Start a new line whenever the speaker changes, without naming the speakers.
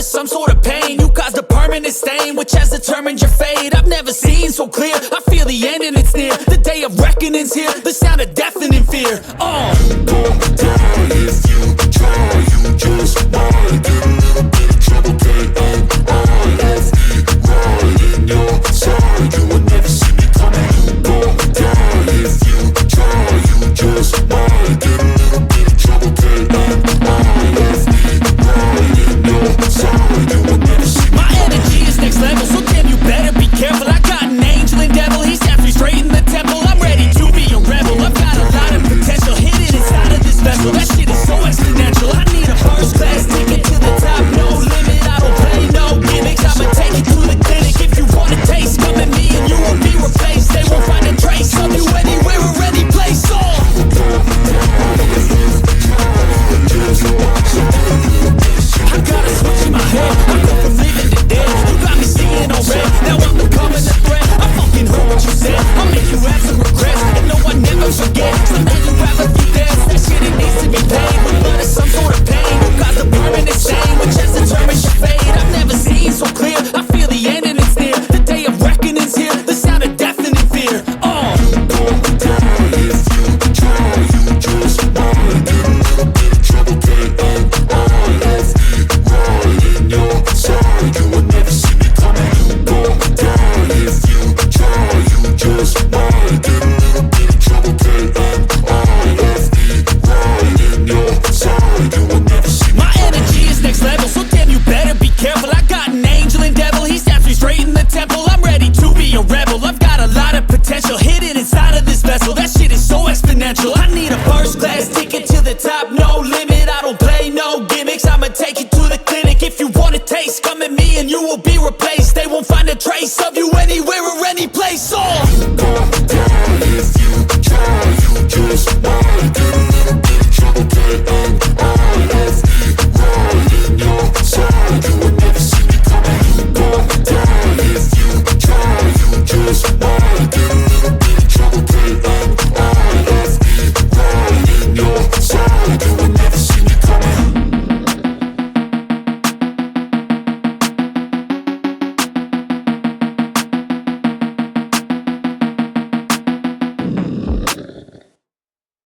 some sort of pain. You caused a permanent stain, which has determined your fate. I've never seen so clear, I feel the end and it's near. The day of reckoning's here, the sound of deafening fear.
Don't die if you try, you just might get a little bit of trouble. K-N-I-F-E, right in your side, you will never see me coming. Don't die if you try, you just might get a little bit of trouble. K-N-I-F-E, right in your side, you will never see me.
My energy is next level, so damn you better be careful. I got an angel and devil, he snaps me straight in the temple. I'm ready to be a rebel, I've got a lot of potential hidden inside of this vessel. That shit is so exponential, I need a first class ticket to the top. No limit, I don't play no gimmicks. I'ma take you to the clinic. If you want a taste, come at me and you will be replaced. They won't find a trace of you anywhere or any place. I gotta switch in my head, I go from living to dead. You got me seeing on red, now I'm becoming a threat. I fucking heard what you said, I'll make you have some regrets. And no, I never forget, so now you have a few debts. That shit, it needs to be paid with blood or some sort of pain. You caused a permanent stain, which has determined your fate. I've never seen so clear, I feel the end and it's near. The day of reckoning's here, the sound of deafening fear.
Don't die if you try, you just might get a little bit of trouble. K-N-I-F-E, right in your side, you will never see me coming. Don't die if you try, you just might get a little bit of trouble. K-N-I-F-E, right in your side, you will never see me.
My energy is next level, so damn you better be careful. I got an angel and devil, he snaps me straight in the temple. I'm ready to be a rebel, I've got a lot of potential hidden inside of this vessel. That shit is so exponential, I need a first class ticket to the top. No limit, I don't play no gimmicks. I'ma take you to the clinic. If you want a taste, come at me and you will be replaced. They won't find a trace of you anywhere or any place.